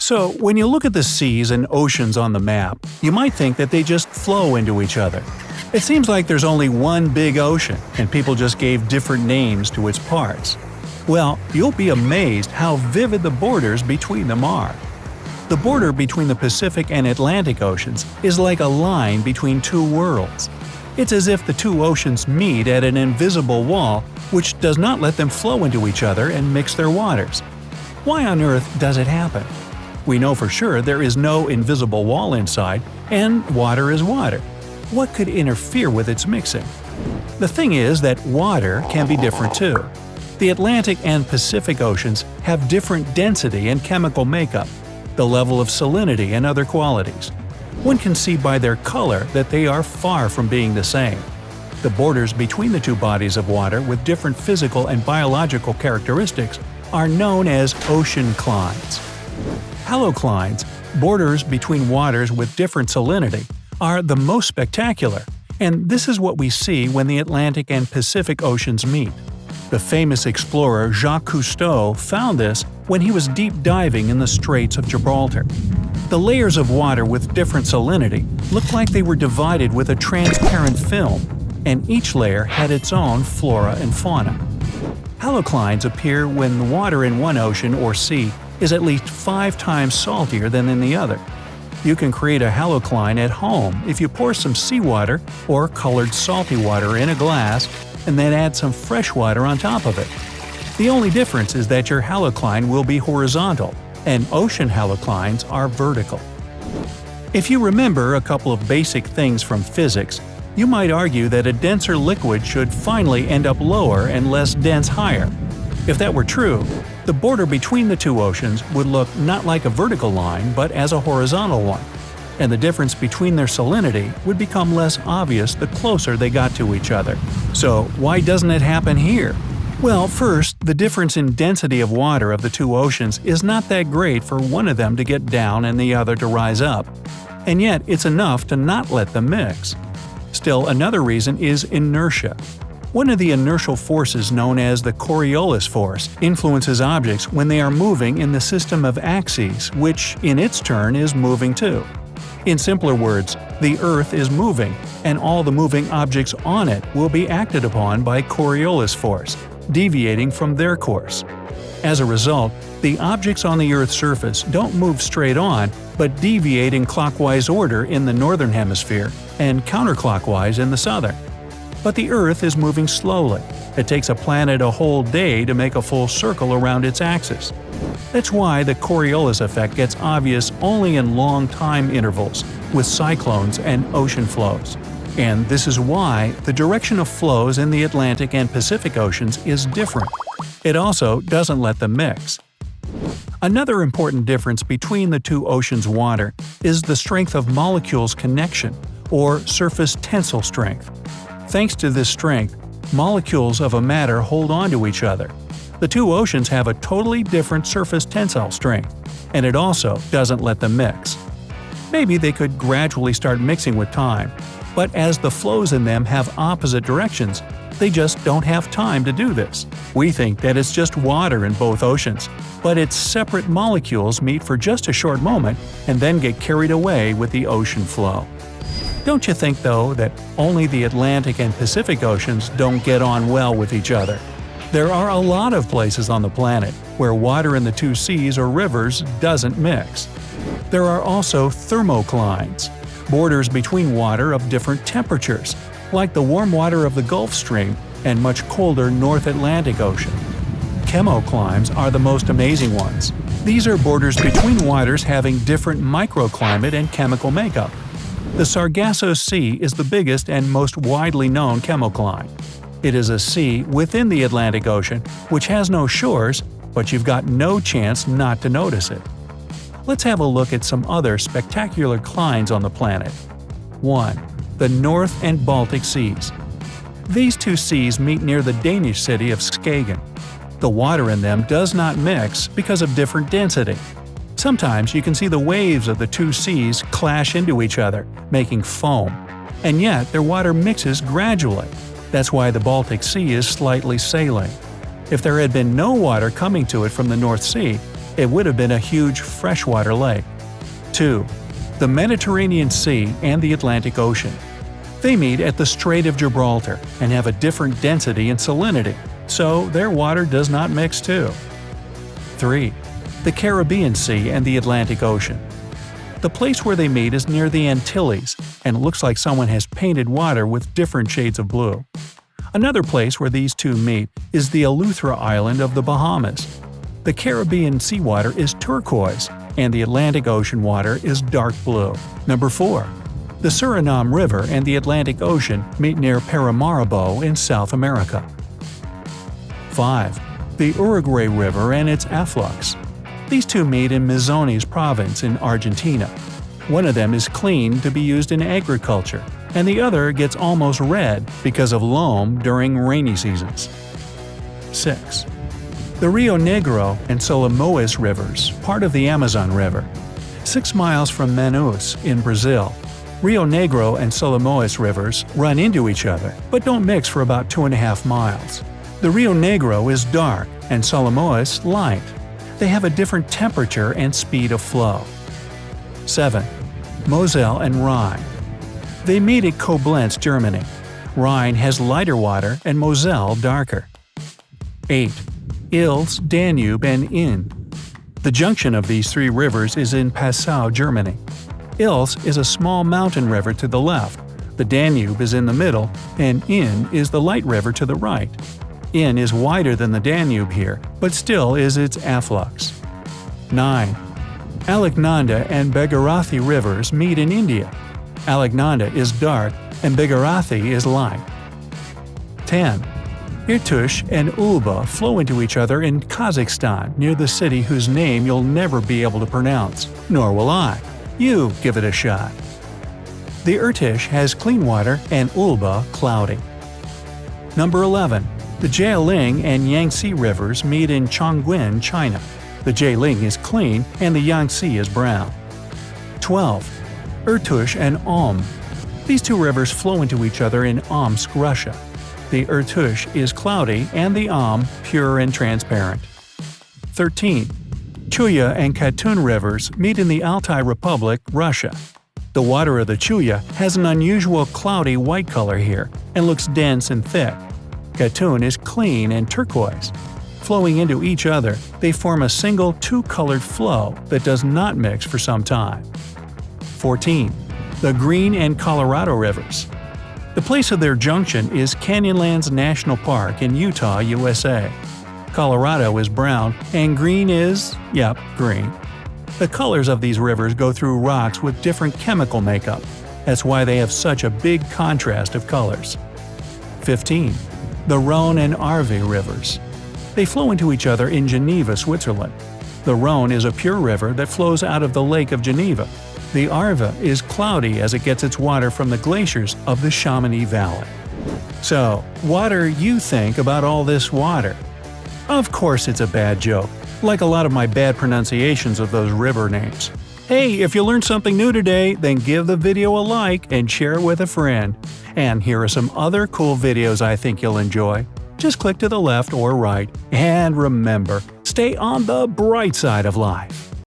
So, when you look at the seas and oceans on the map, you might think that they just flow into each other. It seems like there's only one big ocean, and people just gave different names to its parts. Well, you'll be amazed how vivid the borders between them are. The border between the Pacific and Atlantic Oceans is like a line between two worlds. It's as if the two oceans meet at an invisible wall which does not let them flow into each other and mix their waters. Why on earth does it happen? We know for sure there is no invisible wall inside, and water is water. What could interfere with its mixing? The thing is that water can be different too. The Atlantic and Pacific Oceans have different density and chemical makeup, the level of salinity and other qualities. One can see by their color that they are far from being the same. The borders between the two bodies of water with different physical and biological characteristics are known as oceanclines. Haloclines, borders between waters with different salinity, are the most spectacular, and this is what we see when the Atlantic and Pacific Oceans meet. The famous explorer Jacques Cousteau found this when he was deep diving in the Straits of Gibraltar. The layers of water with different salinity looked like they were divided with a transparent film, and each layer had its own flora and fauna. Haloclines appear when the water in one ocean or sea is at least 5 times saltier than in the other. You can create a halocline at home if you pour some seawater or colored salty water in a glass and then add some fresh water on top of it. The only difference is that your halocline will be horizontal, and ocean haloclines are vertical. If you remember a couple of basic things from physics, you might argue that a denser liquid should finally end up lower and less dense higher. If that were true, the border between the two oceans would look not like a vertical line but as a horizontal one, and the difference between their salinity would become less obvious the closer they got to each other. So why doesn't it happen here? Well, first, the difference in density of water of the two oceans is not that great for one of them to get down and the other to rise up. And yet, it's enough to not let them mix. Still, another reason is inertia. One of the inertial forces known as the Coriolis force influences objects when they are moving in the system of axes, which, in its turn, is moving too. In simpler words, the Earth is moving, and all the moving objects on it will be acted upon by Coriolis force, deviating from their course. As a result, the objects on the Earth's surface don't move straight on, but deviate in clockwise order in the northern hemisphere and counterclockwise in the southern. But the Earth is moving slowly. It takes a planet a whole day to make a full circle around its axis. That's why the Coriolis effect gets obvious only in long time intervals, with cyclones and ocean flows. And this is why the direction of flows in the Atlantic and Pacific Oceans is different. It also doesn't let them mix. Another important difference between the two oceans' water is the strength of molecules' connection, or surface tensile strength. Thanks to this strength, molecules of a matter hold on to each other. The two oceans have a totally different surface tensile strength, and it also doesn't let them mix. Maybe they could gradually start mixing with time, but as the flows in them have opposite directions, they just don't have time to do this. We think that it's just water in both oceans, but its separate molecules meet for just a short moment and then get carried away with the ocean flow. Don't you think, though, that only the Atlantic and Pacific Oceans don't get on well with each other? There are a lot of places on the planet where water in the two seas or rivers doesn't mix. There are also thermoclines, borders between water of different temperatures, like the warm water of the Gulf Stream and much colder North Atlantic Ocean. Chemoclimes are the most amazing ones. These are borders between waters having different microclimate and chemical makeup. The Sargasso Sea is the biggest and most widely known chemocline. It is a sea within the Atlantic Ocean which has no shores, but you've got no chance not to notice it. Let's have a look at some other spectacular clines on the planet. 1. The North and Baltic Seas. These two seas meet near the Danish city of Skagen. The water in them does not mix because of different density. Sometimes you can see the waves of the two seas clash into each other, making foam, and yet their water mixes gradually. That's why the Baltic Sea is slightly saline. If there had been no water coming to it from the North Sea, It would have been a huge freshwater lake. 2. The Mediterranean Sea and the Atlantic Ocean. They meet at the Strait of Gibraltar and have a different density and salinity, so their water does not mix too. 3. The Caribbean Sea and the Atlantic Ocean. The place where they meet is near the Antilles, and it looks like someone has painted water with different shades of blue. Another place where these two meet is the Eleuthera Island of the Bahamas. The Caribbean seawater is turquoise, and the Atlantic Ocean water is dark blue. Number 4. The Suriname River and the Atlantic Ocean meet near Paramaribo in South America. 5. The Uruguay River and its afflux. These two meet in Misiones province in Argentina. One of them is clean to be used in agriculture, and the other gets almost red because of loam during rainy seasons. 6. The Rio Negro and Solimões rivers, part of the Amazon River. 6 miles from Manaus in Brazil, Rio Negro and Solimões rivers run into each other, but don't mix for about 2.5 miles. The Rio Negro is dark and Solimões light. They have a different temperature and speed of flow. 7. Moselle and Rhine. They meet at Koblenz, Germany. Rhine has lighter water and Moselle darker. 8. Ilz, Danube, and Inn. The junction of these 3 rivers is in Passau, Germany. Ilz is a small mountain river to the left, the Danube is in the middle, and Inn is the light river to the right. Inn is wider than the Danube here, but still is its afflux. 9. Alaknanda and Bhagirathi rivers meet in India. Alaknanda is dark and Bhagirathi is light. 10. Irtush and Ulba flow into each other in Kazakhstan near the city whose name you'll never be able to pronounce, nor will I. You give it a shot. The Irtysh has clean water and Ulba cloudy. Number 11. The Jialing and Yangtze rivers meet in Chongqing, China. The Jialing is clean and the Yangtze is brown. 12. Irtysh and Om. These 2 rivers flow into each other in Omsk, Russia. The Irtysh is cloudy and the Om pure and transparent. 13. Chuya and Katun rivers meet in the Altai Republic, Russia. The water of the Chuya has an unusual cloudy white color here and looks dense and thick. Katun is clean and turquoise. Flowing into each other, they form a single 2-colored flow that does not mix for some time. 14. The Green and Colorado rivers. The place of their junction is Canyonlands National Park in Utah, USA. Colorado is brown and green is, green. The colors of these rivers go through rocks with different chemical makeup. That's why they have such a big contrast of colors. 15. The Rhone and Arve rivers. They flow into each other in Geneva, Switzerland. The Rhone is a pure river that flows out of the Lake of Geneva. The Arve is cloudy as it gets its water from the glaciers of the Chamonix Valley. So, what do you think about all this water? Of course it's a bad joke, like a lot of my bad pronunciations of those river names. Hey, if you learned something new today, then give the video a like and share it with a friend. And here are some other cool videos I think you'll enjoy. Just click to the left or right, and remember, stay on the bright side of life.